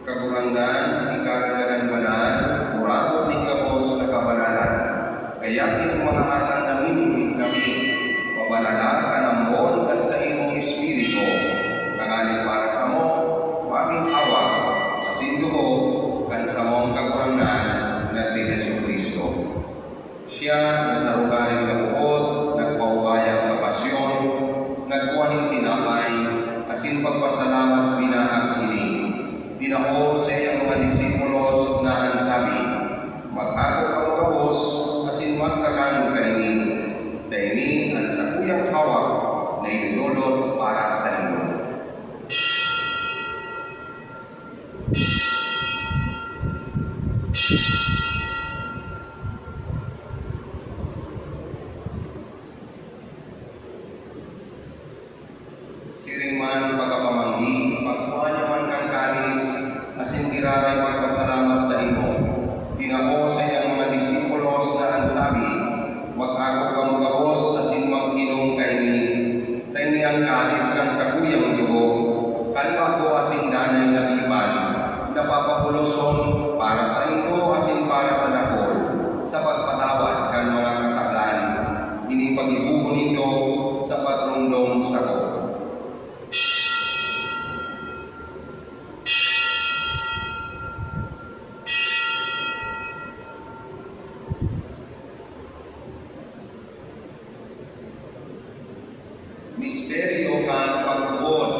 kagulangan, ikagalagan banal, murado ng gabos na kabanalan. Kaya't mga atang namimili kami, mabanala ka ng mon at sa imong espiritu, kangaling para sa mo, waging awa, asinduho, kan sa mong kagulangan na si Jesucristo. Siya na sa rugaring nabuot, nagpaubaya sa pasyon, nagkuhaning tinapay, asin pagpasalamat binaag ini. Tinao sa iyang mga disipulos na ansabi, mag-ako ang kabos, asin magkagan kaini. Daini ang sa kuyang hawak na inulot para sa inyo. Siringman pagkapamanggi, pagkuhanyaman kang kalis, asin tiraray magpasalamat sa imo. Tinao sa iyang mga disipulos na ansabi, mag-ako kang gabos, asin mag-inom kaini. Taini ang kalis kang sa kuyang dugo, kalma ko asin danay na liban, napapapuloson para sa imo, asin para sa dakol, sa pagpatawad kang mga kasaklan, inipag-ibuho ninyo sa patrundong sakot. Misteryo ng pagbuod.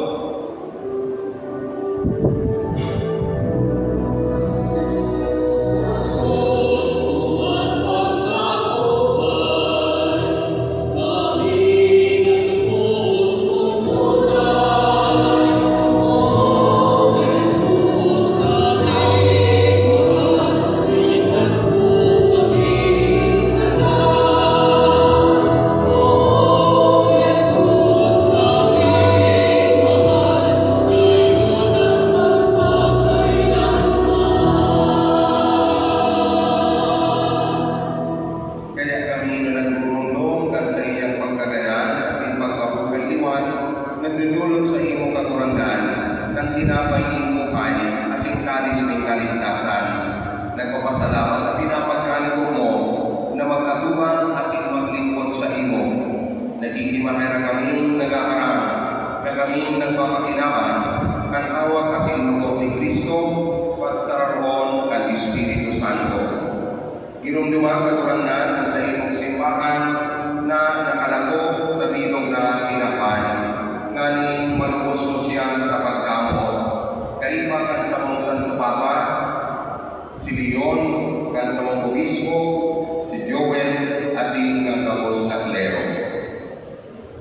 Nagdudulot sa imong katurangan, kang tinapay ng buhay, asing kalis ng kaligtasan. Nagpapasalamat na pinapagkaliko mo, na magkatuwang asing maglingkod sa imo. Nagkikimahera kami nag-aaral, na kami nagpapakinaban, kan hawak asing loob ni Kristo, pagsararon kan Espiritu Santo. Ginumdumang katurangan sa imong simbahan, na nakalagok sa bilog na ginapan. Ngani manubos mo siya sa pagkamot. Kaipakan sa mong Santo Papa, si Leon, kan sa mong Obispo, si Joel, asin ng kabos na klero.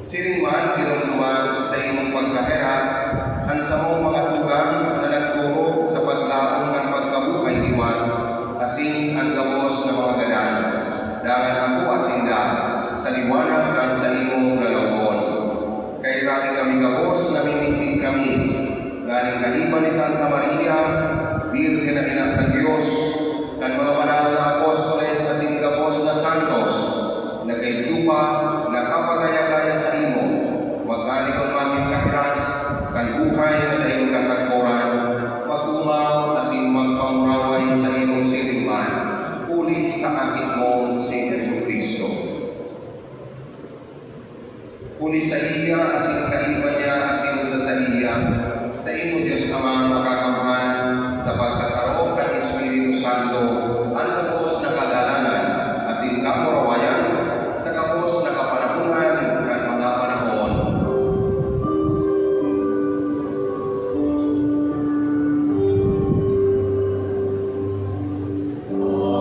Siringman, ginumduman sa imong pagkahera, ang sa mong mga tugang na nagturo sa paglaong ng pagkabuhay liwan, asin ang kabos na mga ganan. Dangan ako asinda, sa liwanag kan sa imong lalawon. Kay rami kami kabos na minitig kami, galing kaiba ni Santa Maria, Virgen na Ina ng Diyos, kan mga banal na apostoles na singgapos na santos, na kay lupa, na kapagaya-gaya sa imo, magkalikon maging kahras, kan buhay na tayong kasagporan, patumaw asin magpamuraway sa imong siringman, ulit sa akit mo si Jesucristo. Uli sa iya, asin kaiba niya, asin sa iya, sa imo Diyos Ama makakamhan, sa pagkasarong kan Espiritu Santo, ang kapos na kadalanan, asin kamurawayan, sa kapos na kapanahunan, kan mga panahon. Amen.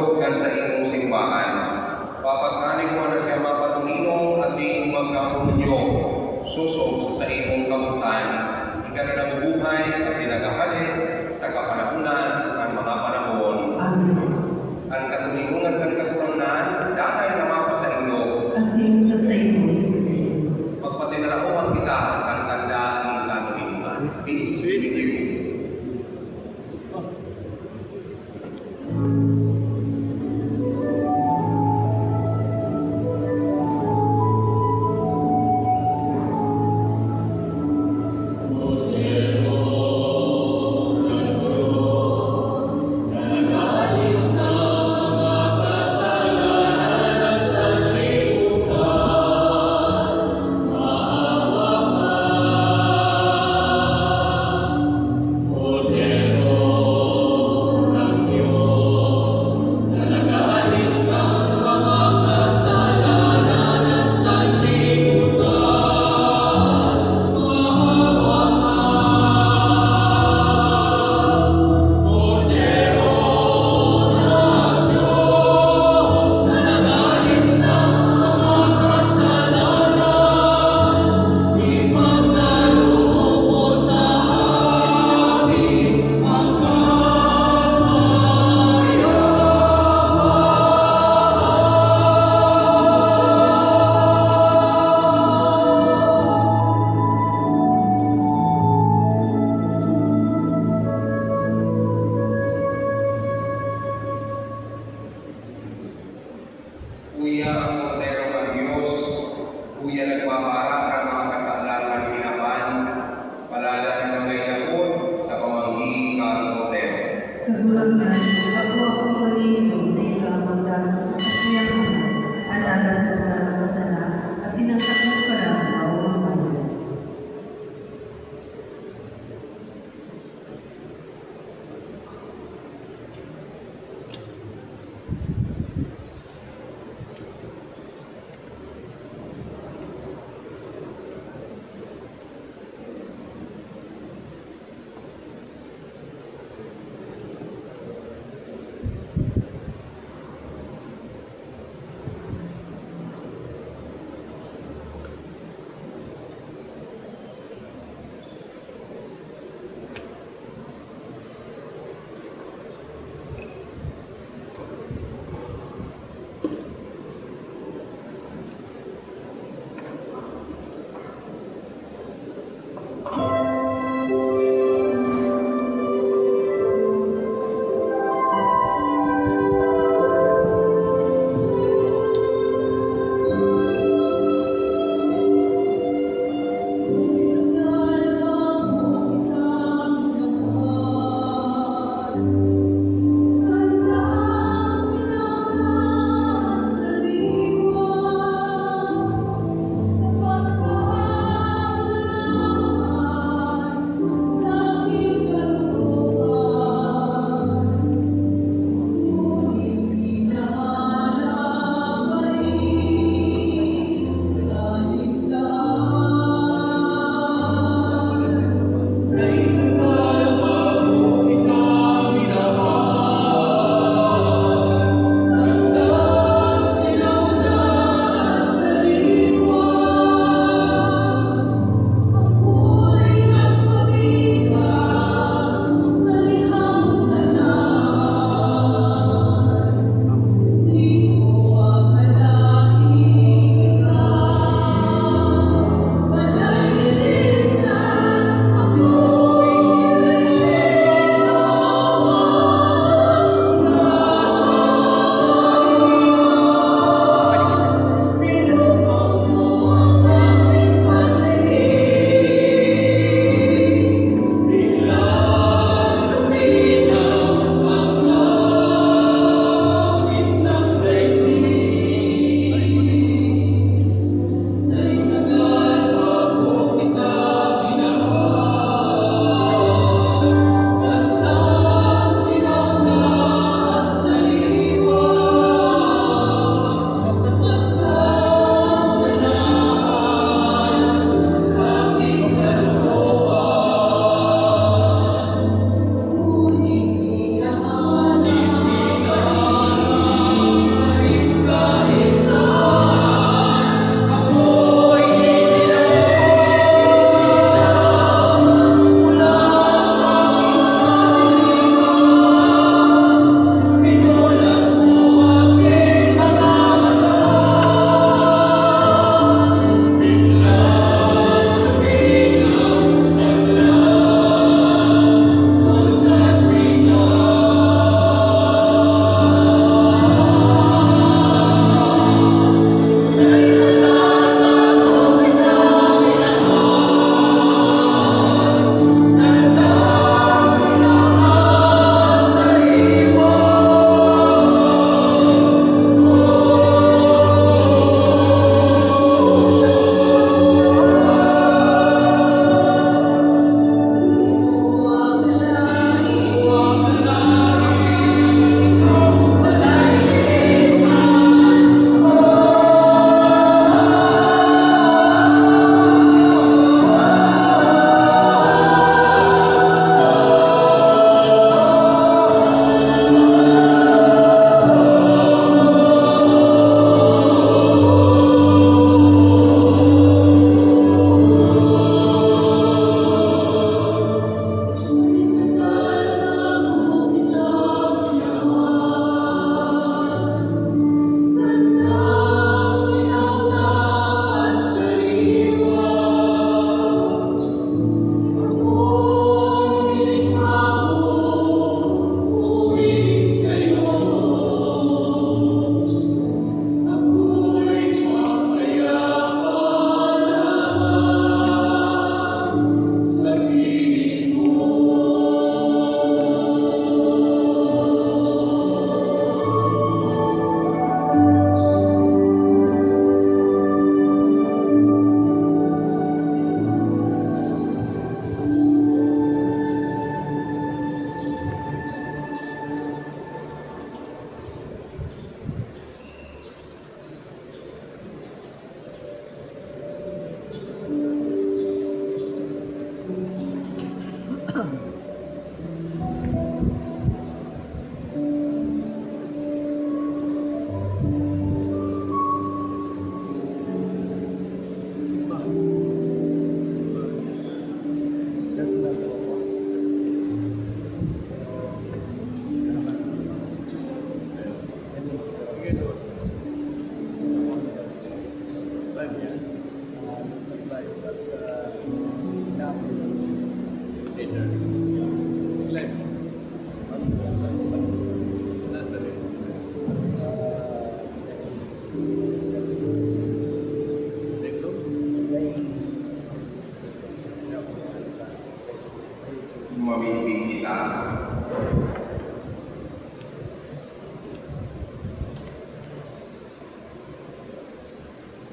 magabot kan sa imong simbahan. Papagkani ko na siya mapatunino asin magkahunyo susog sa imong kabutan. Ika na nabubuhay kasi nagakalit sa kapanahunan ang mga panahon. Amen. Ang katulingungan kan katurunan, danay na mapa sa inyo. Asin sa iyong Espiritu. Magpatinarauhan kita ang tanda ng katulingungan. Peace with you. Kuya ang kordero ng Diyos, kuya nagpaparang ng mga kasalanan ng pinapan, palala ng mga inapot sa pamanggi kang kordero. Kagulangan, ako ang paninigod na ikaw magdalo sa sakyang alalan ko na nakasala, asin ang sakot pa lang mauumayan.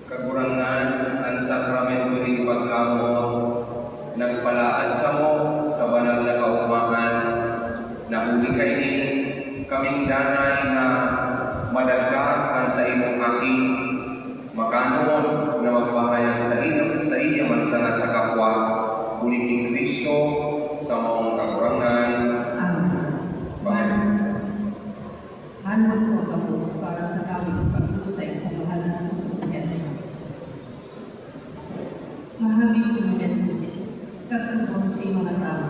kakurangan ang sakramento ni pagkamot, nagpalaan sa mo sa banal na kaumahan, na uli kay ni kaming danay na madagka sa imong aki, makanon na magpahayag sa iya man sana sa kapwa, uli ni Kristo sa mong kakurangan. Amen. Hanod mo kapos para sa kaming paglusay sa mahal na Panginoong Jesus. Mahabis mo Jesus, kagtubos sa mga tao,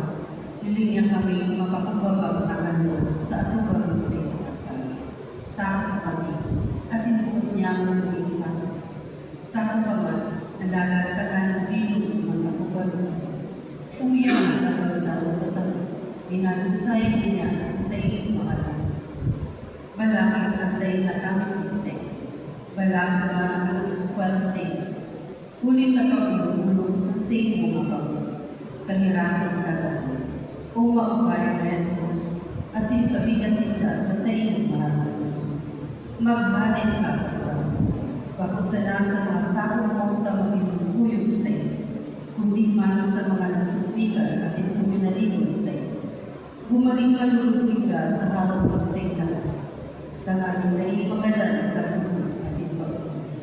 nilingyan kami mapapababag na ano sa atong pag-isip at kami. Sa aking kami, asin bukod niya ang mag-iisa. Sa aking paman, nalagatagan ng bilog masakupan mo. Umiyak ang nagsalo sa sagot, inanusay niya sa sayong mga lalos. Balakang atay na kaming isip, balakang ang isikwal sa huli sa pag-iulong sa sayong mga bago, kahirami sa tatapos, o maubay na Jesus, asin kabigasinda sa sayong mga lalos. Magmanin ka, pakusana sa mga sakong mo sa mag-inuyog sa iyo, kundi man sa mga nagsupikan asin puminalingod sa iyo. Bumalik malulog sila sa harap ng signalan, tanganin na ipagadal sa buhay asin pag-ubos.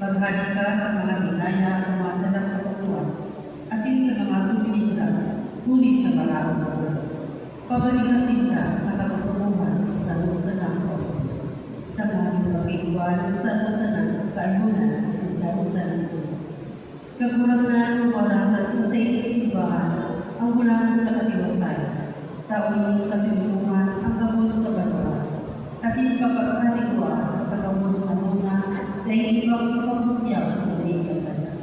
Maghali ka sa mga binaya at masalang katutuan, asin sa mga suminda, huli sa maraming mga. Pabalikasin ka sa katutuhan sa lusanang ko. Tanganin mag-iwan sa lusanang kaibunan asin sa lusanang ko. Kakurangan ng orasan sa sayong simbahan ang bulamos na katiwasay, taong katulungan ang kabos na banwa, asin kapagkarigwa sa kabos na muna dahil ibang ipagpapyaw ng may kasala.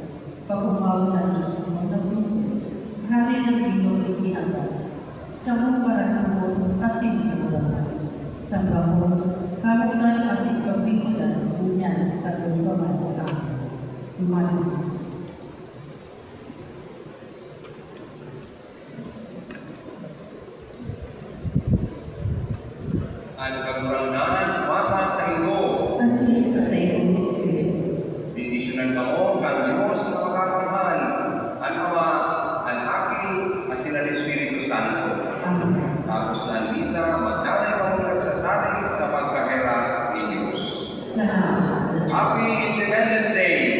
Pagkumaw na Diyos mo na puso, hari ng bilog ng ginagawa, sa mong paranubos asin kakurangan. Sa bahon, kamutan asin pagbigodan, bunyan sa lumbaman ang lumalang. Ang kakurangan mata sa iyo. Asin sa sayong Espiritu. Bendisyonan mo kang Diyos sa pagkakamhan, ang Ama, ang Aki, asin ang Espiritu Santo. Amen. Tapos ng misa, magdanay ka mong nagsasalig sa pagkakera ni Diyos. Salamat sa Diyos. Happy Independence Day!